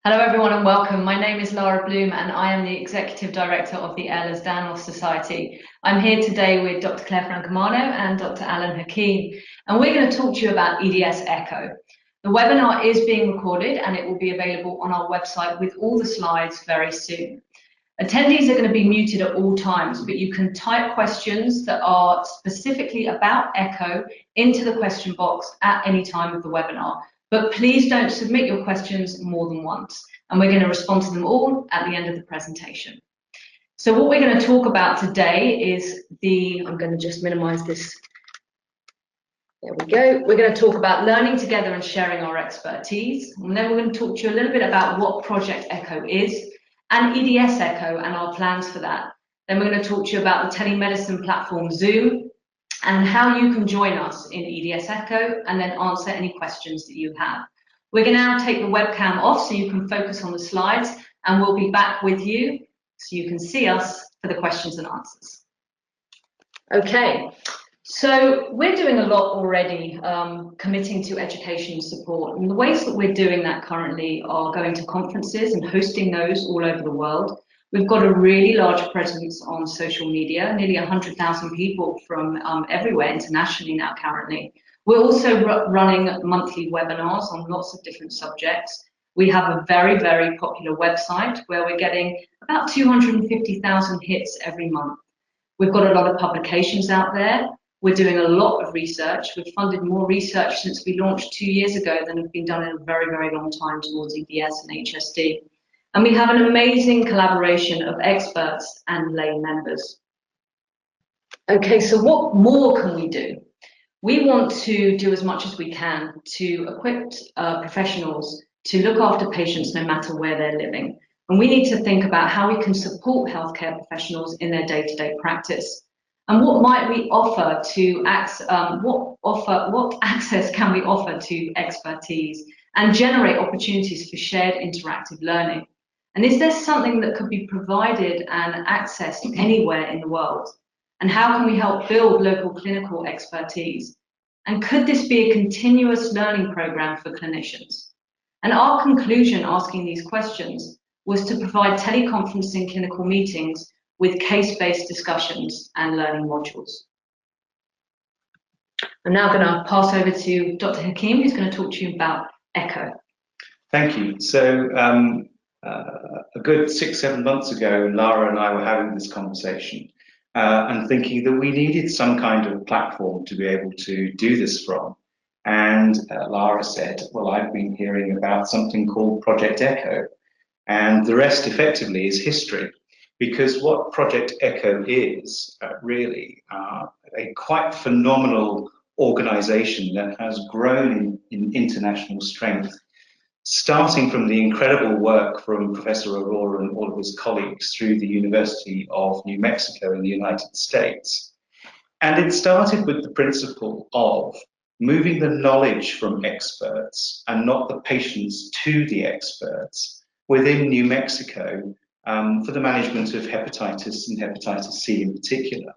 Hello everyone and welcome. My name is Lara Bloom and I am the Executive Director of the Ehlers-Danlos Society. I'm here today with Dr. Claire Francomano and Dr. Alan Hakim, and we're going to talk to you about EDS ECHO. The webinar is being recorded and it will be available on our website with all the slides very soon. Attendees are going to be muted at all times, but you can type questions that are specifically about ECHO into the question box at any time of the webinar. But please don't submit your questions more than once, and we're going to respond to them all at the end of the presentation. So what we're going to talk about today is I'm going to just minimize this. There we go. We're going to talk about learning together and sharing our expertise. And then we're going to talk to you a little bit about what Project ECHO is and EDS ECHO and our plans for that. Then we're going to talk to you about the telemedicine platform Zoom and how you can join us in EDS ECHO and then answer any questions that you have. We're going to now take the webcam off so you can focus on the slides, and we'll be back with you so you can see us for the questions and answers. Okay, so we're doing a lot already, committing to education support, and the ways that we're doing that currently are going to conferences and hosting those all over the world. We've got a really large presence on social media, nearly 100,000 people from everywhere internationally now currently. We're also running monthly webinars on lots of different subjects. We have a very, very popular website where we're getting about 250,000 hits every month. We've got a lot of publications out there. We're doing a lot of research. We've funded more research since we launched 2 years ago than have been done in a very, very long time towards EDS and HSD. And we have an amazing collaboration of experts and lay members. Okay, so what more can we do? We want to do as much as we can to equip professionals to look after patients no matter where they're living. And we need to think about how we can support healthcare professionals in their day-to-day practice. And what might we offer to what access can we offer to expertise and generate opportunities for shared interactive learning? And is there something that could be provided and accessed anywhere in the world? And how can we help build local clinical expertise? And could this be a continuous learning program for clinicians? And our conclusion asking these questions was to provide teleconferencing clinical meetings with case-based discussions and learning modules. I'm now going to pass over to Dr. Hakim, who's going to talk to you about ECHO. Thank you. So a good 6-7 months ago, Lara and I were having this conversation and thinking that we needed some kind of platform to be able to do this from. And Lara said, well, I've been hearing about something called Project ECHO, and the rest effectively is history. Because what Project ECHO is really a quite phenomenal organization that has grown in international strength, starting from the incredible work from Professor Aurora and all of his colleagues through the University of New Mexico in the United States. And it started with the principle of moving the knowledge from experts and not the patients to the experts within New Mexico for the management of hepatitis and hepatitis C in particular.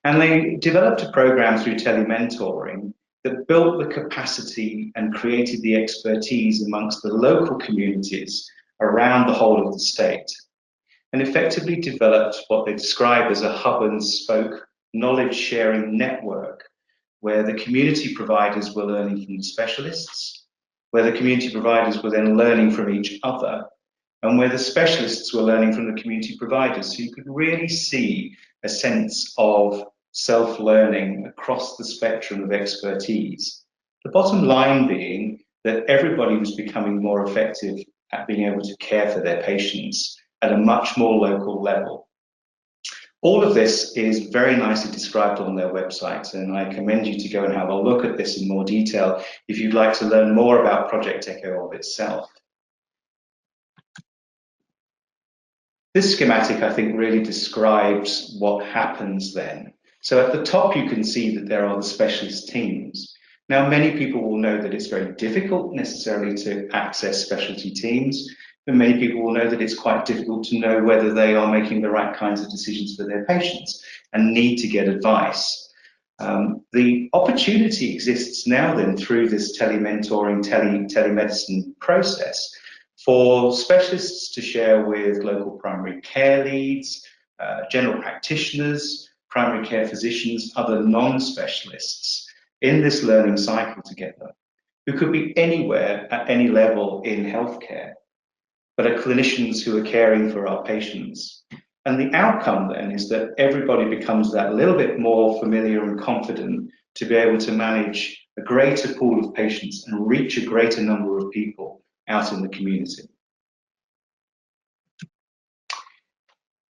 And they developed a program through telementoring that built the capacity and created the expertise amongst the local communities around the whole of the state, and effectively developed what they describe as a hub and spoke knowledge sharing network, where the community providers were learning from the specialists, where the community providers were then learning from each other, and where the specialists were learning from the community providers. So you could really see a sense of self-learning across the spectrum of expertise. The bottom line being that everybody was becoming more effective at being able to care for their patients at a much more local level. All of this is very nicely described on their website, and I commend you to go and have a look at this in more detail if you'd like to learn more about Project ECHO of itself. This schematic, I think, really describes what happens then. So at the top, you can see that there are the specialist teams. Now, many people will know that it's very difficult necessarily to access specialty teams, but many people will know that it's quite difficult to know whether they are making the right kinds of decisions for their patients and need to get advice. The opportunity exists now then through this telementoring, telemedicine process for specialists to share with local primary care leads, general practitioners, primary care physicians, other non-specialists in this learning cycle together, who could be anywhere at any level in healthcare, but are clinicians who are caring for our patients. And the outcome then is that everybody becomes that little bit more familiar and confident to be able to manage a greater pool of patients and reach a greater number of people out in the community.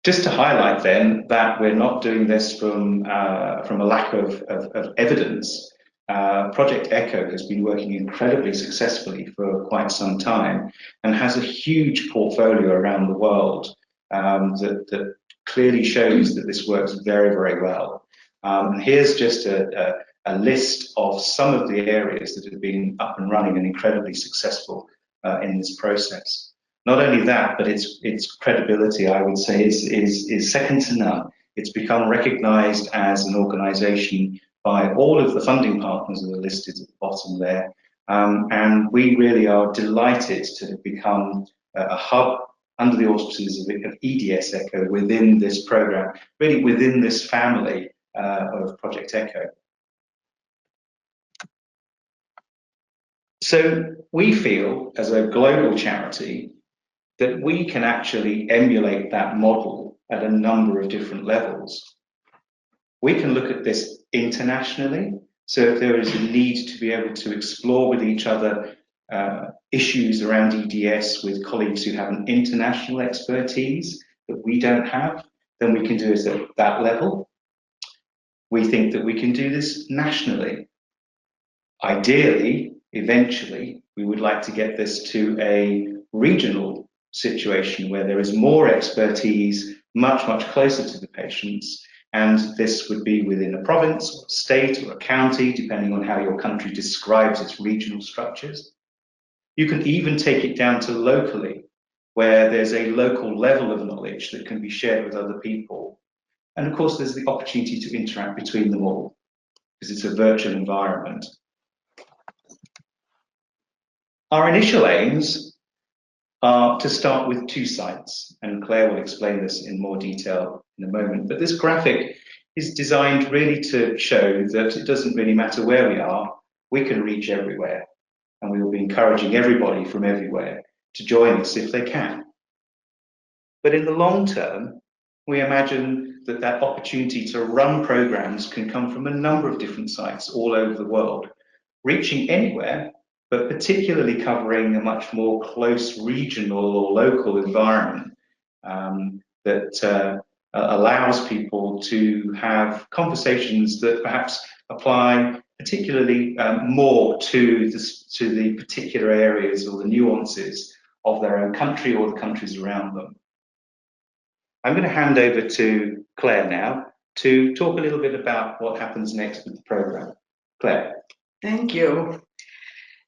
Just to highlight then that we're not doing this from a lack of evidence. Project ECHO has been working incredibly successfully for quite some time and has a huge portfolio around the world that clearly shows that this works very, very well. And here's just a list of some of the areas that have been up and running and incredibly successful in this process. Not only that, but its credibility, I would say, is second to none. It's become recognized as an organization by all of the funding partners that are listed at the bottom there. And we really are delighted to have become a hub under the auspices of EDS ECHO within this program, really within this family of Project ECHO. So we feel, as a global charity, that we can actually emulate that model at a number of different levels. We can look at this internationally. So if there is a need to be able to explore with each other issues around EDS with colleagues who have an international expertise that we don't have, then we can do it at that level. We think that we can do this nationally. Ideally, eventually, we would like to get this to a regional situation where there is more expertise, much, much closer to the patients. And this would be within a province or a state or a county, depending on how your country describes its regional structures. You can even take it down to locally, where there's a local level of knowledge that can be shared with other people. And of course, there's the opportunity to interact between them all, because it's a virtual environment. Our initial aims are to start with 2 sites, and Claire will explain this in more detail in a moment. But this graphic is designed really to show that it doesn't really matter where we can reach everywhere. And we will be encouraging everybody from everywhere to join us if they can. But in the long term, we imagine that that opportunity to run programs can come from a number of different sites all over the world, reaching anywhere, but particularly covering a much more close regional or local environment that allows people to have conversations that perhaps apply particularly more to the particular areas or the nuances of their own country or the countries around them. I'm going to hand over to Claire now to talk a little bit about what happens next with the program. Claire. Thank you.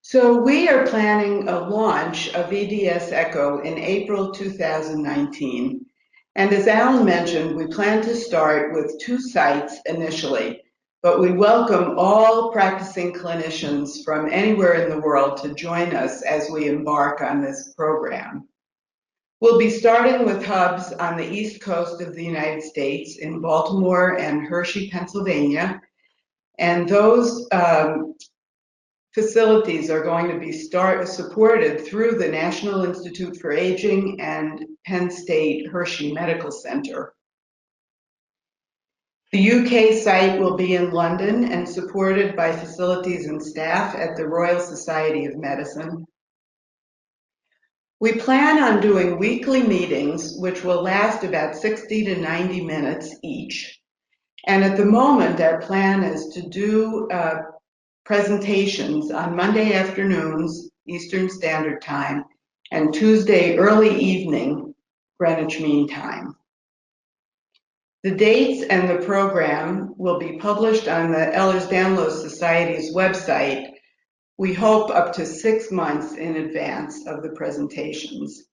So we are planning a launch of EDS ECHO in April 2019. And as Alan mentioned, we plan to start with 2 sites initially, but we welcome all practicing clinicians from anywhere in the world to join us as we embark on this program. We'll be starting with hubs on the East Coast of the United States in Baltimore and Hershey, Pennsylvania. And those facilities are going to be supported through the National Institute for Aging and Penn State Hershey Medical Center. The UK site will be in London and supported by facilities and staff at the Royal Society of Medicine. We plan on doing weekly meetings, which will last about 60 to 90 minutes each. And at the moment, our plan is to do presentations on Monday afternoons, Eastern Standard Time, and Tuesday early evening, Greenwich Mean Time. The dates and the program will be published on the Ehlers-Danlos Society's website, we hope up to 6 months in advance of the presentations.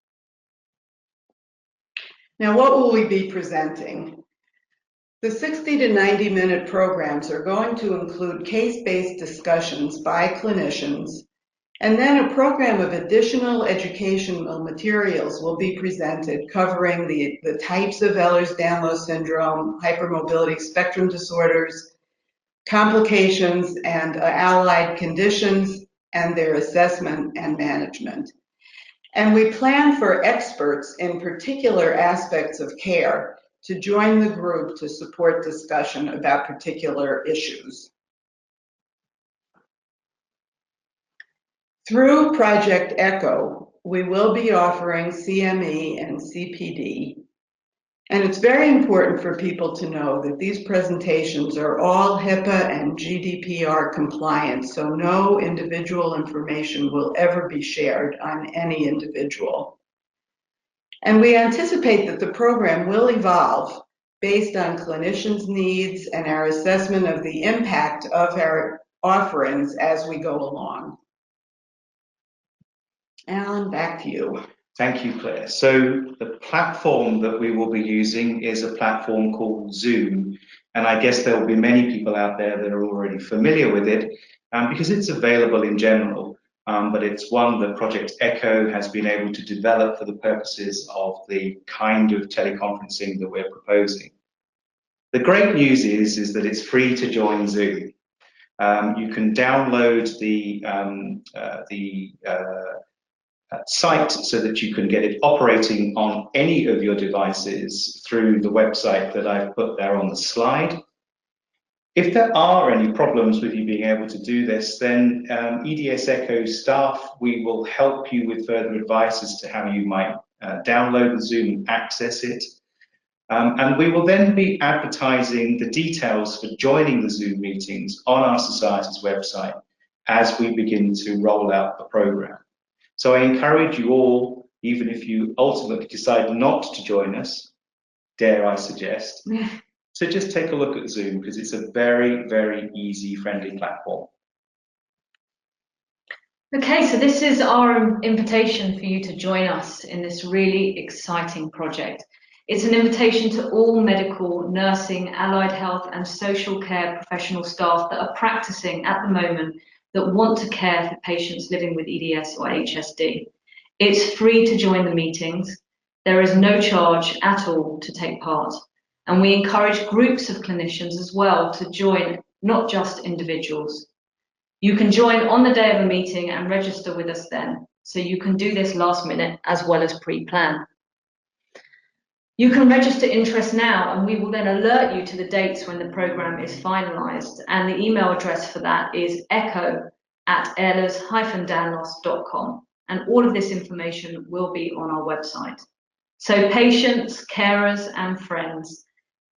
Now, what will we be presenting? The 60 to 90 minute programs are going to include case-based discussions by clinicians And then a program of additional educational materials will be presented covering the types of Ehlers-Danlos syndrome, hypermobility spectrum disorders, complications and allied conditions, and their assessment and management. And we plan for experts in particular aspects of care to join the group to support discussion about particular issues. Through Project ECHO, we will be offering CME and CPD. And it's very important for people to know that these presentations are all HIPAA and GDPR compliant, so no individual information will ever be shared on any individual. And we anticipate that the program will evolve based on clinicians' needs and our assessment of the impact of our offerings as we go along. Alan, back to you. Thank you, Claire. So the platform that we will be using is a platform called Zoom. And I guess there will be many people out there that are already familiar with it because it's available in general. But it's one that Project ECHO has been able to develop for the purposes of the kind of teleconferencing that we're proposing. The great news is that it's free to join Zoom. You can download the site so that you can get it operating on any of your devices through the website that I've put there on the slide. If there are any problems with you being able to do this, then EDS ECHO staff, we will help you with further advice as to how you might download the Zoom and access it. And we will then be advertising the details for joining the Zoom meetings on our society's website as we begin to roll out the program. So I encourage you all, even if you ultimately decide not to join us, dare I suggest, to just take a look at Zoom because it's a very, very easy, friendly platform. Okay, so this is our invitation for you to join us in this really exciting project. It's an invitation to all medical, nursing, allied health and social care professional staff that are practicing at the moment that want to care for patients living with EDS or HSD. It's free to join the meetings. There is no charge at all to take part. And we encourage groups of clinicians as well to join, not just individuals. You can join on the day of a meeting and register with us then, so you can do this last minute as well as pre-plan. You can register interest now and we will then alert you to the dates when the program is finalised, and the email address for that is echo@ehlers-danlos.com, and all of this information will be on our website. So patients, carers and friends,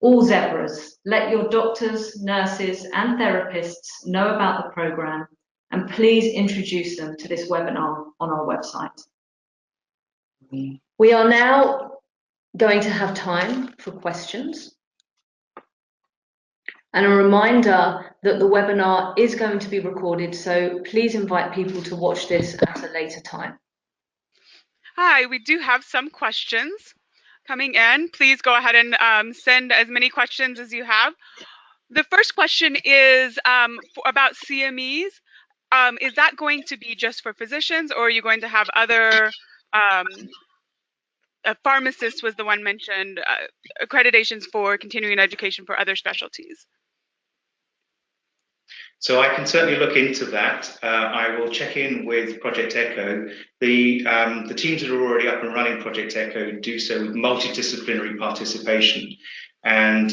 all zebras, let your doctors, nurses and therapists know about the program and please introduce them to this webinar on our website. We are now going to have time for questions. And a reminder that the webinar is going to be recorded, so please invite people to watch this at a later time. Hi, we do have some questions coming in. Please go ahead and send as many questions as you have. The first question is about CMEs. Is that going to be just for physicians, or are you going to have other, a pharmacist was the one mentioned, accreditations for continuing education for other specialties? So I can certainly look into that. I will check in with Project ECHO. The teams that are already up and running Project ECHO do so with multidisciplinary participation, and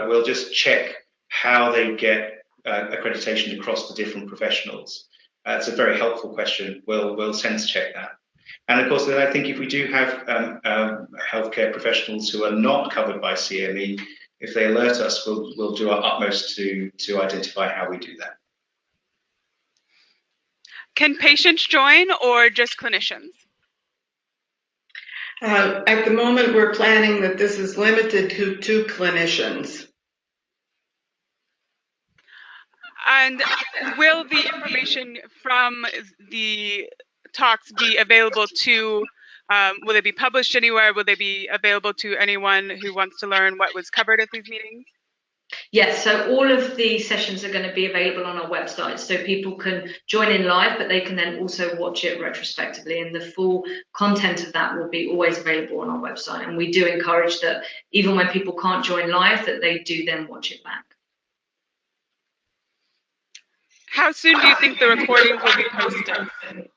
we'll just check how they get accreditation across the different professionals. It's a very helpful question. We'll sense check that. And of course, then I think if we do have healthcare professionals who are not covered by CME, if they alert us, we'll do our utmost to identify how we do that. Can patients join or just clinicians? At the moment, we're planning that this is limited to clinicians. And will the information from the talks be available to, will they be published anywhere? Will they be available to anyone who wants to learn what was covered at these meetings? Yes, so all of the sessions are going to be available on our website, so people can join in live, but they can then also watch it retrospectively, and the full content of that will be always available on our website. And we do encourage that even when people can't join live, that they do then watch it back. How soon do you think the recordings will be posted?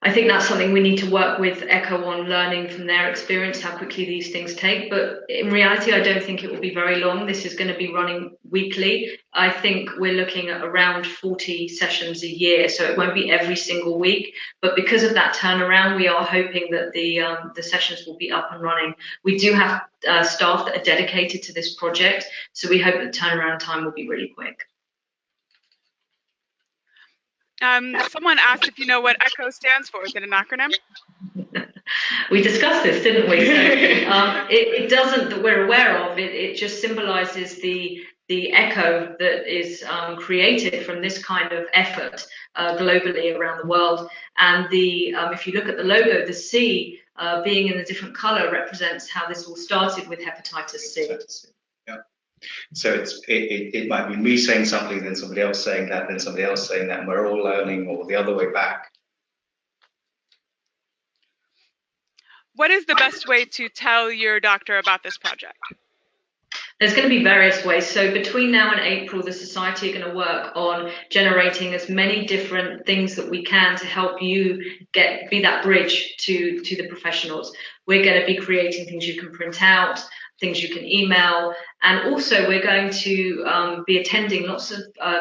I think that's something we need to work with ECHO on, learning from their experience how quickly these things take. But in reality, I don't think it will be very long. This is going to be running weekly. I think we're looking at around 40 sessions a year, so it won't be every single week. But because of that turnaround, we are hoping that the sessions will be up and running. We do have staff that are dedicated to this project, so we hope the turnaround time will be really quick. Someone asked if you know what ECHO stands for. Is it an acronym? We discussed this, didn't we? So, it doesn't, that we're aware of. It just symbolises the echo that is created from this kind of effort globally around the world. And if you look at the logo, the C being in a different colour represents how this all started with hepatitis C. Yeah. So it might be me saying something, then somebody else saying that, then somebody else saying that, and we're all learning, or the other way back. What is the best way to tell your doctor about this project? There's going to be various ways. So between now and April, the Society are going to work on generating as many different things that we can to help you be that bridge to the professionals. We're going to be creating things you can print out, things you can email, and also we're going to be attending lots of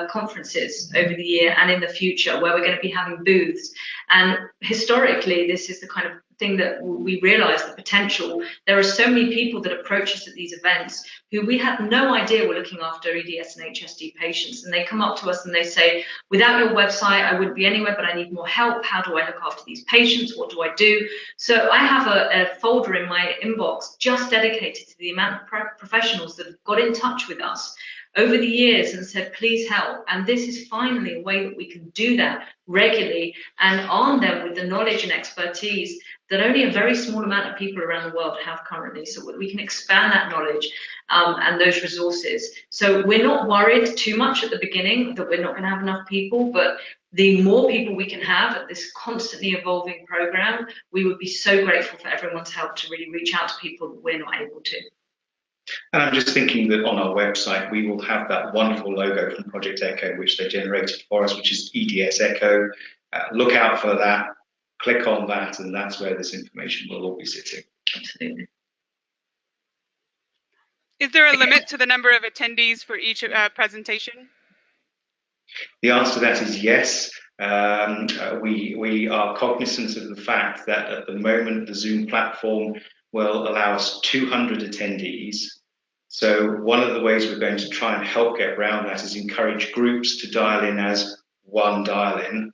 conferences over the year and in the future where we're going to be having booths. And historically, this is the kind of thing that we realize the potential. There are so many people that approach us at these events who we had no idea were looking after EDS and HSD patients, and they come up to us and they say, without your website I wouldn't be anywhere, but I need more help. How do I look after these patients? What do I do? So I have a folder in my inbox just dedicated to the amount of professionals that have got in touch with us over the years and said, please help. And this is finally a way that we can do that regularly and arm them with the knowledge and expertise that only a very small amount of people around the world have currently, so we can expand that knowledge and those resources. So we're not worried too much at the beginning that we're not going to have enough people, but the more people we can have at this constantly evolving program, we would be so grateful for everyone's help to really reach out to people that we're not able to. And I'm just thinking that on our website, we will have that wonderful logo from Project ECHO, which they generated for us, which is EDS ECHO. Look out for that, click on that, and that's where this information will all be sitting. Absolutely. Is there a limit to the number of attendees for each presentation? The answer to that is yes. We are cognizant of the fact that at the moment the Zoom platform will allow us 200 attendees. So one of the ways we're going to try and help get around that is encourage groups to dial in as one dial-in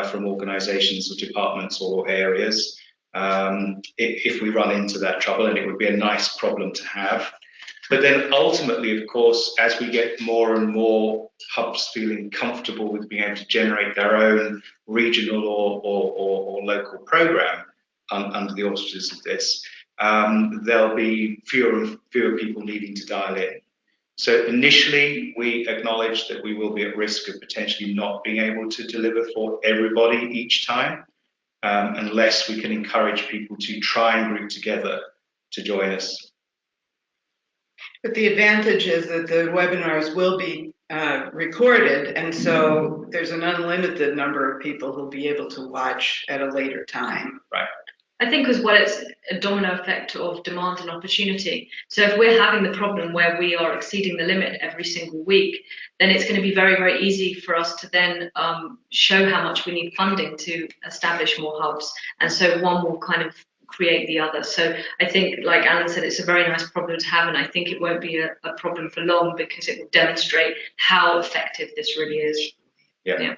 from organisations or departments or areas if we run into that trouble, and it would be a nice problem to have. But then ultimately, of course, as we get more and more hubs feeling comfortable with being able to generate their own regional or local program under the auspices of this, there'll be fewer and fewer people needing to dial in. So initially, we acknowledge that we will be at risk of potentially not being able to deliver for everybody each time, unless we can encourage people to try and group together to join us. But the advantage is that the webinars will be recorded, and so there's an unlimited number of people who'll be able to watch at a later time. Right. I think as well it's a domino effect of demand and opportunity. So if we're having the problem where we are exceeding the limit every single week, then it's going to be very, very easy for us to then show how much we need funding to establish more hubs. And so one will kind of create the other. So I think, like Alan said, it's a very nice problem to have, and I think it won't be a problem for long because it will demonstrate how effective this really is. Yeah.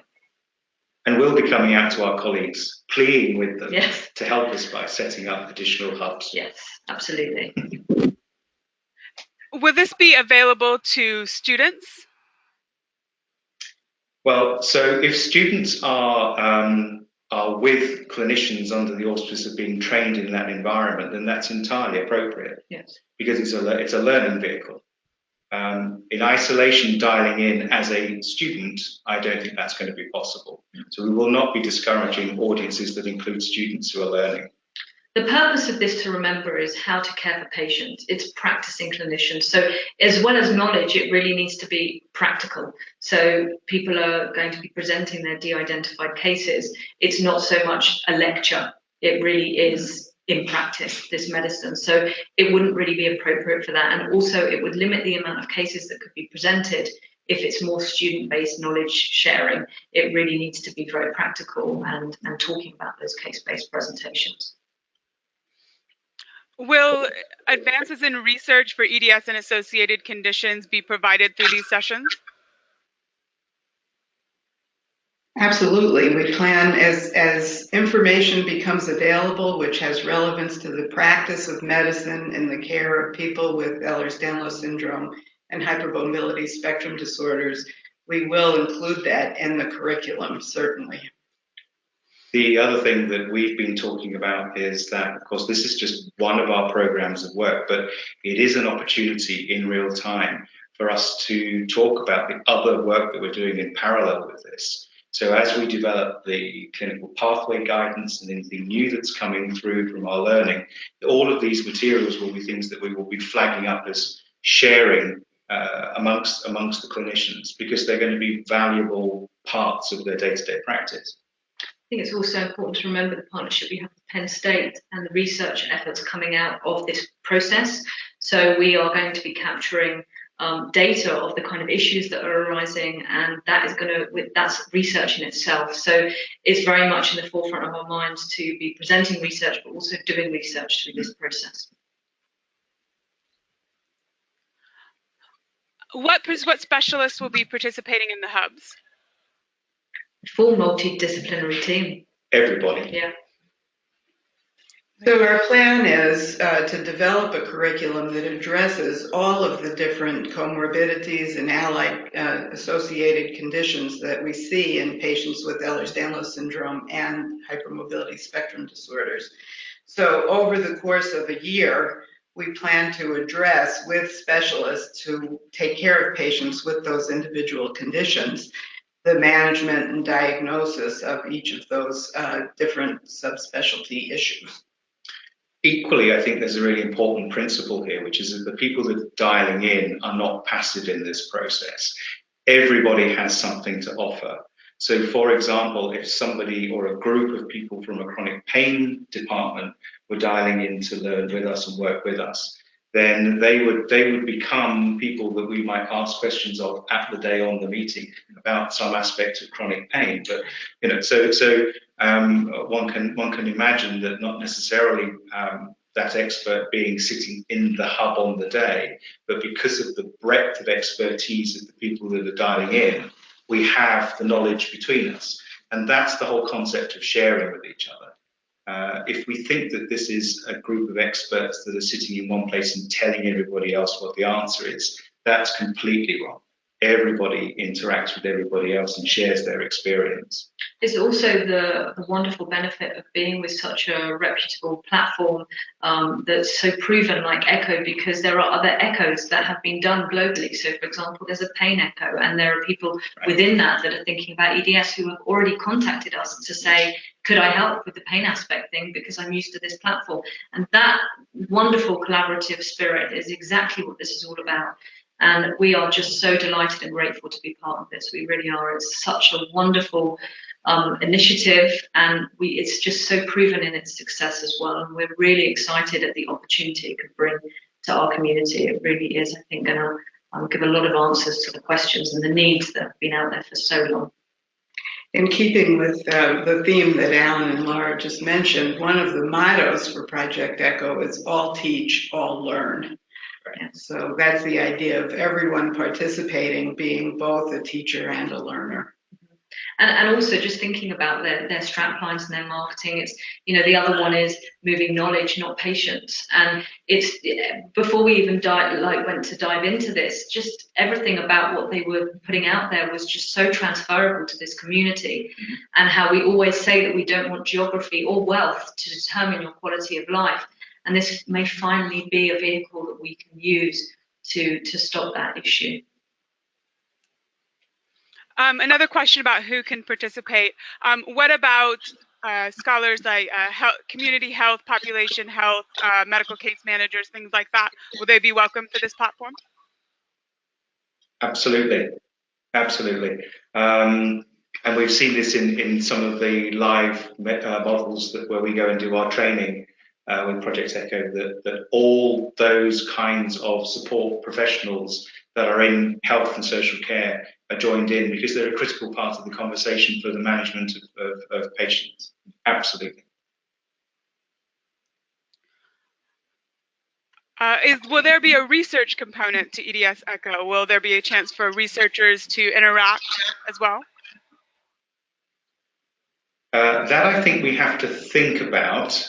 And we'll be coming out to our colleagues, pleading with them to help us by setting up additional hubs. Yes, absolutely. Will this be available to students? Well, so if students are with clinicians under the auspice of being trained in that environment, then that's entirely appropriate. Yes. Because it's a learning vehicle. In isolation, dialing in as a student, I don't think that's going to be possible. So we will not be discouraging audiences that include students who are learning. The purpose of this, to remember, is how to care for patients. It's practicing clinicians. So as well as knowledge, it really needs to be practical. So people are going to be presenting their de-identified cases. It's not so much a lecture. It really is in practice, this medicine. So it wouldn't really be appropriate for that. And also it would limit the amount of cases that could be presented. If it's more student-based knowledge sharing, it really needs to be very practical and talking about those case-based presentations. Will advances in research for EDS and associated conditions be provided through these sessions? Absolutely. We plan as information becomes available, which has relevance to the practice of medicine and the care of people with Ehlers-Danlos syndrome and hypermobility spectrum disorders, we will include that in the curriculum, certainly. The other thing that we've been talking about is that, of course, this is just one of our programs of work, but it is an opportunity in real time for us to talk about the other work that we're doing in parallel with this. So as we develop the clinical pathway guidance and anything new that's coming through from our learning, all of these materials will be things that we will be flagging up as sharing amongst the clinicians, because they're going to be valuable parts of their day-to-day practice. I think it's also important to remember the partnership we have with Penn State and the research efforts coming out of this process. So we are going to be capturing data of the kind of issues that are arising, and that is that's research in itself. So it's very much in the forefront of our minds to be presenting research, but also doing research through this process. What specialists will be participating in the hubs? Full multidisciplinary team. Everybody. Yeah. So our plan is to develop a curriculum that addresses all of the different comorbidities and allied associated conditions that we see in patients with Ehlers-Danlos syndrome and hypermobility spectrum disorders. So over the course of a year, we plan to address with specialists who take care of patients with those individual conditions the management and diagnosis of each of those different subspecialty issues. Equally, I think there's a really important principle here, which is that the people that are dialing in are not passive in this process. Everybody has something to offer. So, for example, if somebody or a group of people from a chronic pain department were dialing in to learn with us and work with us, then they would become people that we might ask questions of at the day on the meeting about some aspect of chronic pain. But one can imagine that not necessarily that expert being sitting in the hub on the day, but because of the breadth of expertise of the people that are dialing in, we have the knowledge between us, and that's the whole concept of sharing with each other. If we think that this is a group of experts that are sitting in one place and telling everybody else what the answer is, that's completely wrong. Everybody interacts with everybody else and shares their experience. It's also the wonderful benefit of being with such a reputable platform that's so proven, like ECHO, because there are other echoes that have been done globally. So, for example, there's a pain echo, and there are people within that are thinking about EDS who have already contacted us to say, could I help with the pain aspect thing because I'm used to this platform? And that wonderful collaborative spirit is exactly what this is all about. And we are just so delighted and grateful to be part of this. We really are. It's such a wonderful initiative, and it's just so proven in its success as well. And we're really excited at the opportunity it could bring to our community. It really is, I think, going to give a lot of answers to the questions and the needs that have been out there for so long. In keeping with the theme that Alan and Laura just mentioned, one of the mottos for Project ECHO is all teach, all learn. So that's the idea of everyone participating being both a teacher and a learner. And also just thinking about their strap lines and their marketing. It's, the other one is moving knowledge, not patients. And it's before we even went to dive into this, just everything about what they were putting out there was just so transferable to this community. Mm-hmm. And how we always say that we don't want geography or wealth to determine your quality of life. And this may finally be a vehicle that we can use to stop that issue. Another question about who can participate. What about scholars like community health, population health, medical case managers, things like that? Will they be welcome to this platform? Absolutely, absolutely. And we've seen this in some of the live models where we go and do our training with Project ECHO, that all those kinds of support professionals that are in health and social care are joined in, because they're a critical part of the conversation for the management of patients. Absolutely. Will there be a research component to EDS ECHO? Will there be a chance for researchers to interact as well? That I think we have to think about.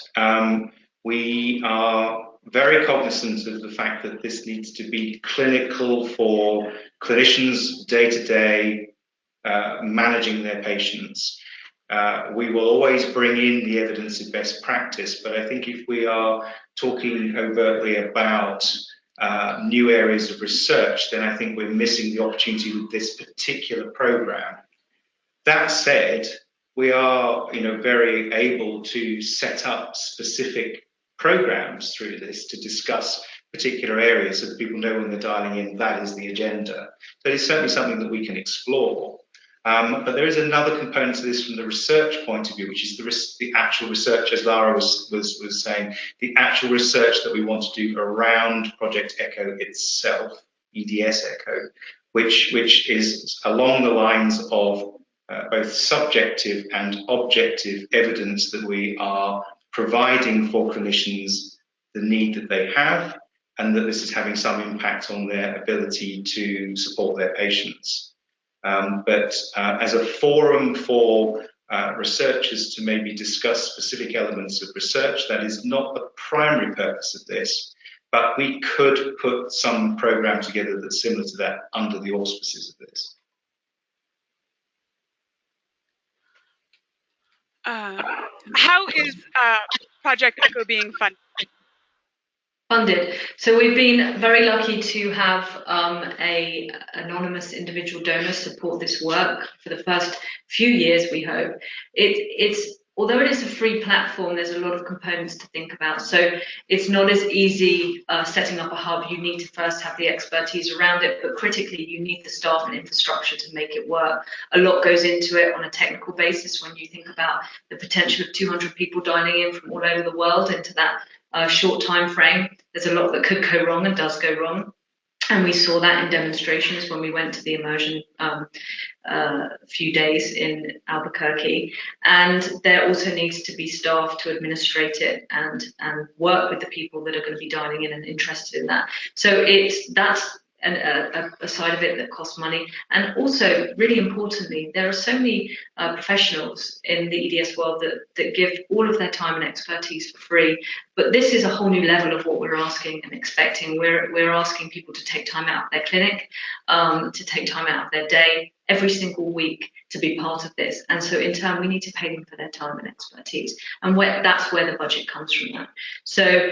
We are very cognizant of the fact that this needs to be clinical for clinicians day-to-day managing their patients. We will always bring in the evidence of best practice, but I think if we are talking overtly about new areas of research, then I think we're missing the opportunity with this particular program. That said, we are, very able to set up specific programs through this to discuss particular areas so that people know when they're dialing in that is the agenda. So it's certainly something that we can explore. But there is another component to this from the research point of view, which is the actual research, as Lara was saying, the actual research that we want to do around Project ECHO itself, EDS ECHO, which is along the lines of both subjective and objective evidence that we are providing for clinicians the need that they have, and that this is having some impact on their ability to support their patients. But as a forum for researchers to maybe discuss specific elements of research, that is not the primary purpose of this, but we could put some program together that's similar to that under the auspices of this. How is Project ECHO being funded? So we've been very lucky to have a anonymous individual donor support this work for the first few years, we hope. Although it is a free platform, there's a lot of components to think about. So it's not as easy setting up a hub. You need to first have the expertise around it, but critically, you need the staff and infrastructure to make it work. A lot goes into it on a technical basis when you think about the potential of 200 people dialing in from all over the world into that short time frame. There's a lot that could go wrong and does go wrong. And we saw that in demonstrations when we went to the immersion few days in Albuquerque. And there also needs to be staff to administrate it and work with the people that are going to be dialing in and interested in that. So that's a side of it that costs money. And also, really importantly, there are so many professionals in the EDS world that give all of their time and expertise for free. But this is a whole new level of what we're asking and expecting. We're asking people to take time out of their clinic, to take time out of their day, every single week to be part of this. And so in turn, we need to pay them for their time and expertise. And that's where the budget comes from that. So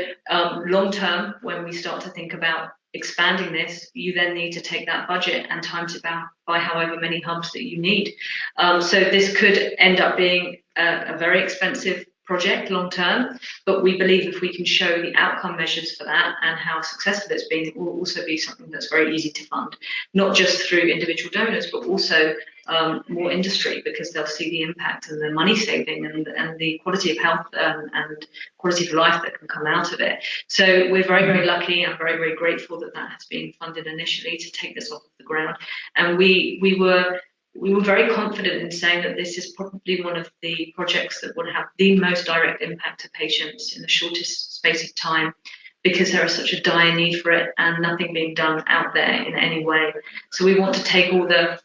long term, when we start to think about expanding this, you then need to take that budget and times it by however many hubs that you need. So this could end up being a very expensive project long term, but we believe if we can show the outcome measures for that and how successful it's been, it will also be something that's very easy to fund, not just through individual donors, but also more industry, because they'll see the impact and the money saving and the quality of health and quality of life that can come out of it. So we're very, very lucky and very, very grateful that has been funded initially to take this off the ground. And we were very confident in saying that this is probably one of the projects that would have the most direct impact to patients in the shortest space of time, because there is such a dire need for it and nothing being done out there in any way. So we want to take all the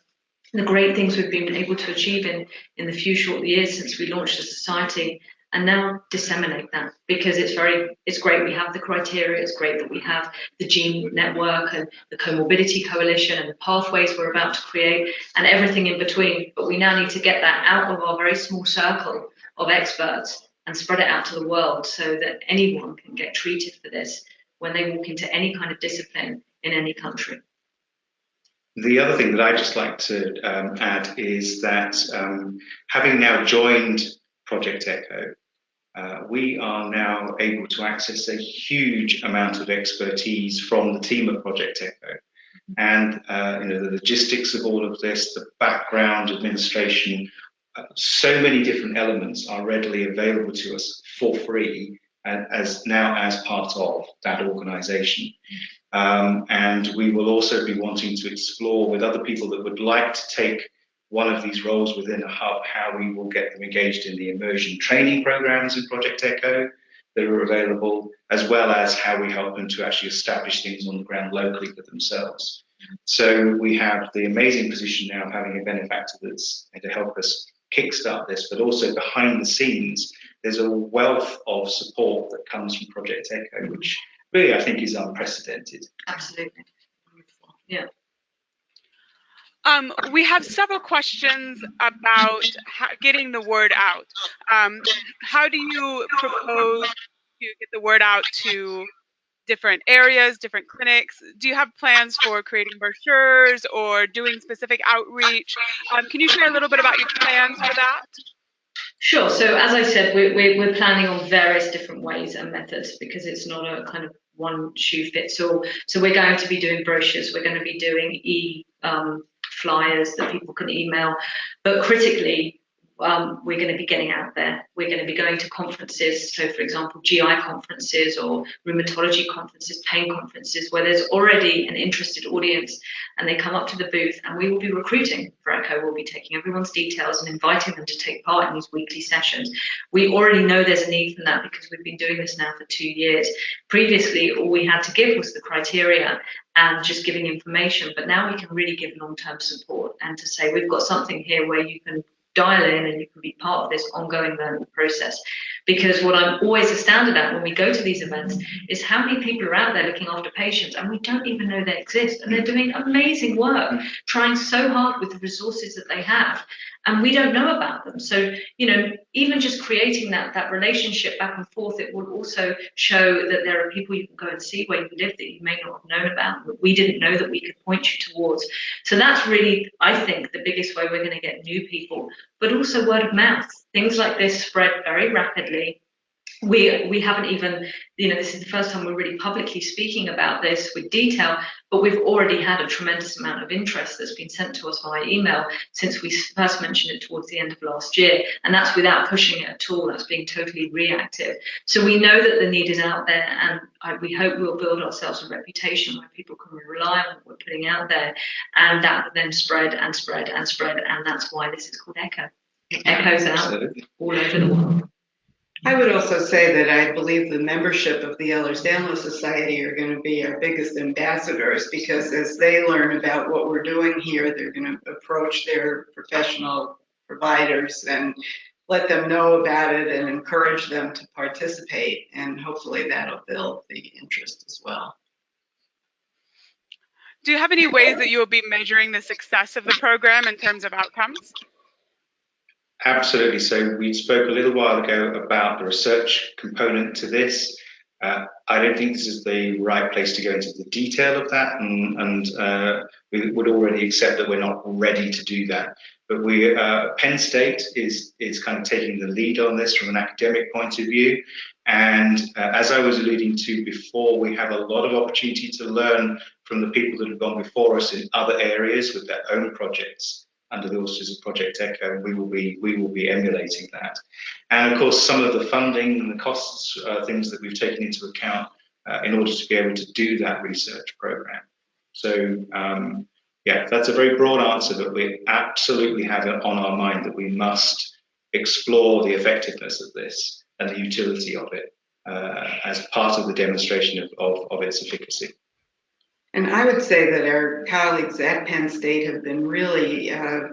great things we've been able to achieve in the few short years since we launched the society and now disseminate that, because it's great we have the criteria, it's great that we have the gene network and the comorbidity coalition and the pathways we're about to create and everything in between, but we now need to get that out of our very small circle of experts and spread it out to the world so that anyone can get treated for this when they walk into any kind of discipline in any country. The other thing that I'd just like to add is that having now joined Project ECHO, we are now able to access a huge amount of expertise from the team at Project ECHO. And the logistics of all of this, the background, administration, so many different elements are readily available to us for free as part of that organization. And we will also be wanting to explore with other people that would like to take one of these roles within a hub, how we will get them engaged in the immersion training programs in Project ECHO that are available, as well as how we help them to actually establish things on the ground locally for themselves. So we have the amazing position now of having a benefactor that's to help us kickstart this, but also behind the scenes, there's a wealth of support that comes from Project ECHO, which really I think is unprecedented. Absolutely. Yeah. We have several questions about getting the word out. How do you propose to get the word out to different areas, different clinics? Do you have plans for creating brochures or doing specific outreach? Can you share a little bit about your plans for that? Sure. So as I said, we're planning on various different ways and methods because it's not a kind of one shoe fits all. So we're going to be doing brochures. We're going to be doing flyers that people can email, but critically, we're going to be getting out there. We're going to be going to conferences. So, for example, GI conferences or rheumatology conferences, pain conferences, where there's already an interested audience and they come up to the booth and we will be recruiting for ECHO. We'll be taking everyone's details and inviting them to take part in these weekly sessions. We already know there's a need for that because we've been doing this now for 2 years. Previously, all we had to give was the criteria and just giving information, but now we can really give long-term support and to say we've got something here where you can dial in and you can be part of this ongoing learning process. Because what I'm always astounded at when we go to these events is how many people are out there looking after patients and we don't even know they exist, and they're doing amazing work, trying so hard with the resources that they have, and we don't know about them. So, even just creating that relationship back and forth, it will also show that there are people you can go and see where you live that you may not have known about, that we didn't know that we could point you towards. So that's really, I think, the biggest way we're going to get new people, but also word of mouth. Things like this spread very rapidly. We haven't even, this is the first time we're really publicly speaking about this with detail, but we've already had a tremendous amount of interest that's been sent to us via email since we first mentioned it towards the end of last year. And that's without pushing it at all. That's being totally reactive. So we know that the need is out there, and we hope we'll build ourselves a reputation where people can rely on what we're putting out there. And that will then spread and spread and spread. And that's why this is called ECHO. It echoes out all over the world. I would also say that I believe the membership of the Ehlers-Danlos Society are going to be our biggest ambassadors, because as they learn about what we're doing here, they're going to approach their professional providers and let them know about it and encourage them to participate, and hopefully that'll build the interest as well. Do you have any ways that you will be measuring the success of the program in terms of outcomes? Absolutely. So we spoke a little while ago about the research component to this. I don't think this is the right place to go into the detail of that, and we would already accept that we're not ready to do that. But Penn State is kind of taking the lead on this from an academic point of view. And as I was alluding to before, we have a lot of opportunity to learn from the people that have gone before us in other areas with their own projects under the auspices of Project ECHO, and we will be emulating that. And of course, some of the funding and the costs are things that we've taken into account in order to be able to do that research program. So yeah, that's a very broad answer, but we absolutely have it on our mind that we must explore the effectiveness of this and the utility of it as part of the demonstration of its efficacy. And I would say that our colleagues at Penn State have been really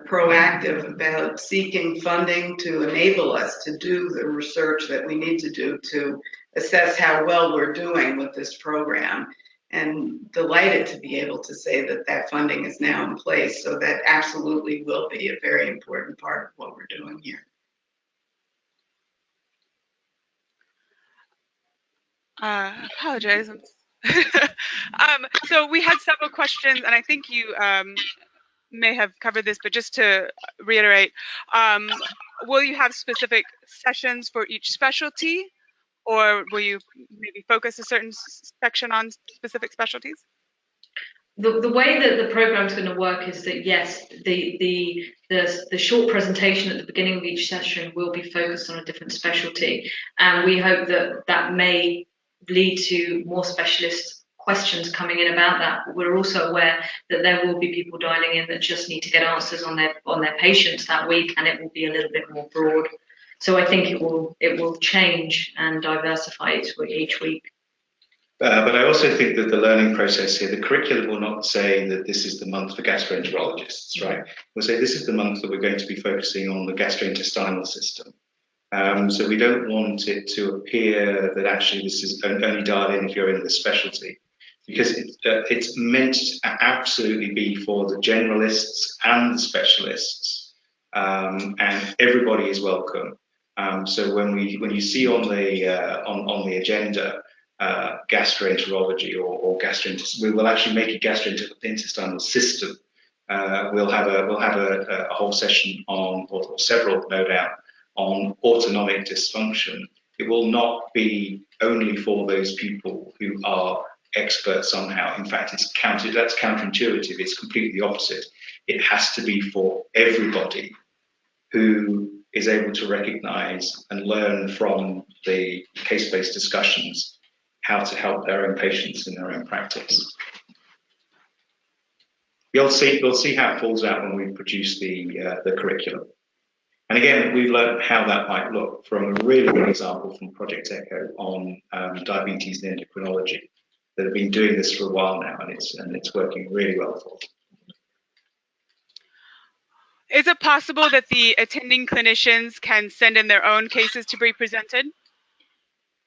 proactive about seeking funding to enable us to do the research that we need to do to assess how well we're doing with this program. And delighted to be able to say that that funding is now in place. So that absolutely will be a very important part of what we're doing here. Apologize. So we had several questions, and I think you may have covered this, but just to reiterate, will you have specific sessions for each specialty, or will you maybe focus a certain section on specific specialties? The way that the program is going to work is that yes, the short presentation at the beginning of each session will be focused on a different specialty, and we hope that that may lead to more specialist questions coming in about that. But we're also aware that there will be people dialing in that just need to get answers on their patients that week, and it will be a little bit more broad. So I think it will change and diversify each week. But I also think that the learning process here, the curriculum will not say that this is the month for gastroenterologists, right? We'll say this is the month that we're going to be focusing on the gastrointestinal system. So we don't want it to appear that actually this is only dial in if you're in the specialty, because it's meant to absolutely be for the generalists and the specialists, and everybody is welcome. So when you see on the agenda gastroenterology or gastrointestinal, we will actually make a gastrointestinal system. We'll have a whole session on, or several no doubt, on autonomic dysfunction. It will not be only for those people who are experts somehow. In fact, that's counterintuitive. It's completely opposite. It has to be for everybody who is able to recognize and learn from the case-based discussions how to help their own patients in their own practice. We'll see how it falls out when we produce the curriculum. And again, we've learned how that might look from a really good example from Project ECHO on diabetes and endocrinology, that have been doing this for a while now, and it's working really well for them. Is it possible that the attending clinicians can send in their own cases to be presented?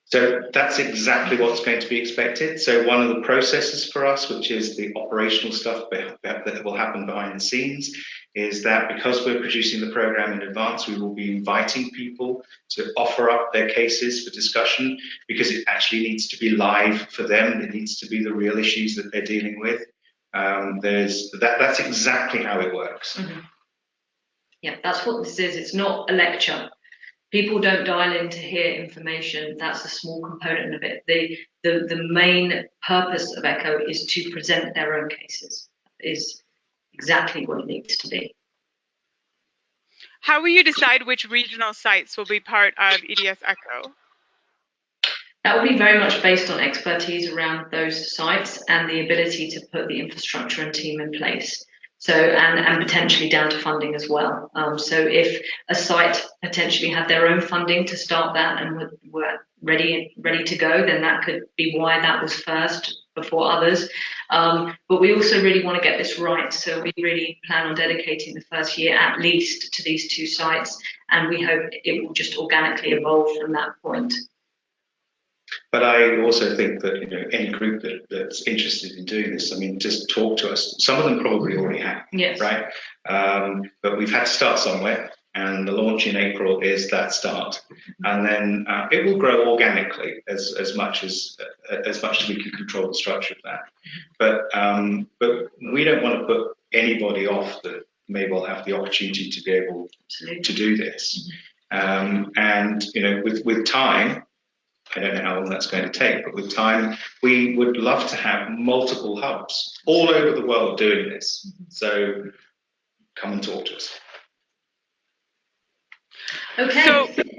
So that's exactly what's going to be expected. So one of the processes for us, which is the operational stuff that will happen behind the scenes, is that because we're producing the program in advance, we will be inviting people to offer up their cases for discussion, because it actually needs to be live for them. It needs to be the real issues that they're dealing with. That's exactly how it works. Mm-hmm. Yeah, that's what this is. It's not a lecture. People don't dial in to hear information. That's a small component of it. The main purpose of ECHO is to present their own cases. That is exactly what it needs to be. How will you decide which regional sites will be part of EDS ECHO? That will be very much based on expertise around those sites and the ability to put the infrastructure and team in place. So, and potentially down to funding as well. So if a site potentially had their own funding to start that and were ready to go, then that could be why that was first before others. But we also really want to get this right. So we really plan on dedicating the first year at least to these two sites, and we hope it will just organically evolve from that point. But I also think that any group that's interested in doing this, I mean, just talk to us. Some of them probably already have, yes, right? But we've had to start somewhere, and the launch in April is that start, and then it will grow organically as much as we can control the structure of that. But we don't want to put anybody off that may well have the opportunity to be able to do this, and with time. I don't know how long that's going to take, but with time, we would love to have multiple hubs all over the world doing this. So come and talk to us. Okay.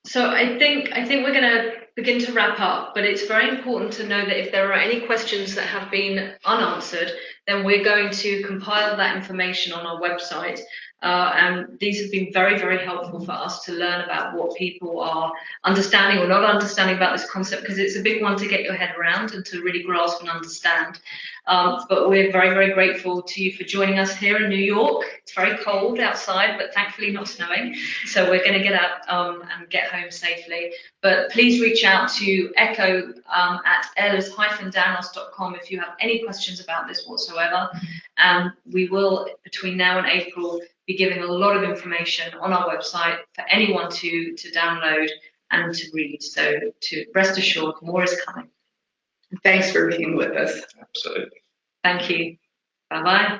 So I think we're going to begin to wrap up, but it's very important to know that if there are any questions that have been unanswered, then we're going to compile that information on our website. And these have been very, very helpful for us to learn about what people are understanding or not understanding about this concept, because it's a big one to get your head around and to really grasp and understand. But we're very, very grateful to you for joining us here in New York. It's very cold outside, but thankfully not snowing. So we're going to get out and get home safely. But please reach out to ECHO at ehlers-danlos.com if you have any questions about this whatsoever. We will, between now and April, be giving a lot of information on our website for anyone to download and to read. So to rest assured, more is coming. Thanks for being with us. Absolutely. Thank you. Bye-bye.